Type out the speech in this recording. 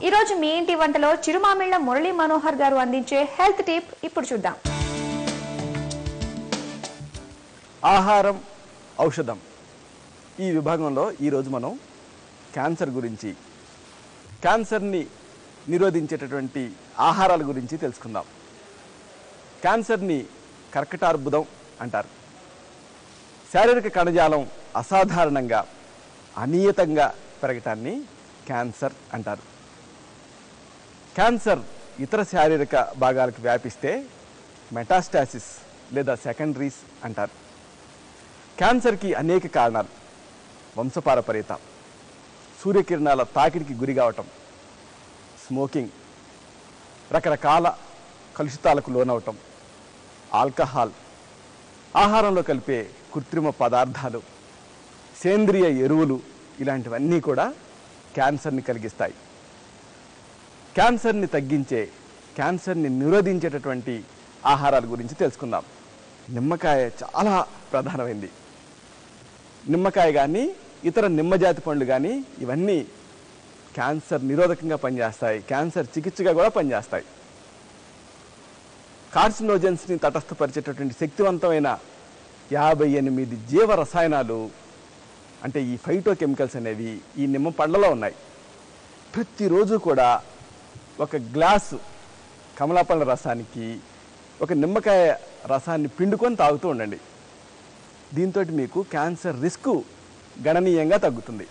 ఈరోజు మీ ఇంటి వంటలో చిరుమామిళ్ళ మురళీ మనోహర్ గారు అందించే హెల్త్ టిప్ ఇప్పుడు చూద్దాం. ఆహారం ఔషధం ఈ విభాగంలో ఈరోజు మనం క్యాన్సర్ గురించి, క్యాన్సర్ని నిరోధించేటటువంటి ఆహారాల గురించి తెలుసుకుందాం. క్యాన్సర్ని కర్కటార్బుదం అంటారు. శారీరక కణజాలం అసాధారణంగా అనియతంగా పెరగటాన్ని క్యాన్సర్ అంటారు. క్యాన్సర్ ఇతర శారీరక భాగాలకు వ్యాపిస్తే మెటాస్టాసిస్ లేదా సెకండరీస్ అంటారు. క్యాన్సర్కి అనేక కారణాలు: వంశపారపర్యత, సూర్యకిరణాల తాకిడికి గురి కావటం, స్మోకింగ్, రకరకాల కలుషితాలకు లోనవటం, ఆల్కహాల్, ఆహారంలో కలిపే కృత్రిమ పదార్థాలు, సేంద్రియ ఎరువులు, ఇలాంటివన్నీ కూడా క్యాన్సర్ని కలిగిస్తాయి. క్యాన్సర్ని తగ్గించే, క్యాన్సర్ని నిరోధించేటటువంటి ఆహారాల గురించి తెలుసుకుందాం. నిమ్మకాయ చాలా ప్రధానమైంది. నిమ్మకాయ కానీ ఇతర నిమ్మజాతి పండ్లు కానీ ఇవన్నీ క్యాన్సర్ నిరోధకంగా పనిచేస్తాయి, క్యాన్సర్ చికిత్సగా కూడా పనిచేస్తాయి. కార్సినోజెన్స్ని తటస్థపరిచేటటువంటి శక్తివంతమైన 58 జీవ రసాయనాలు, అంటే ఈ ఫైటోకెమికల్స్ అనేవి ఈ నిమ్మ పండ్లలో ఉన్నాయి. ప్రతిరోజు కూడా ఒక గ్లాసు కమలాపండ్ల రసానికి ఒక నిమ్మకాయ రసాన్ని పిండుకొని తాగుతూ ఉండండి. దీంతో మీకు క్యాన్సర్ రిస్క్ గణనీయంగా తగ్గుతుంది.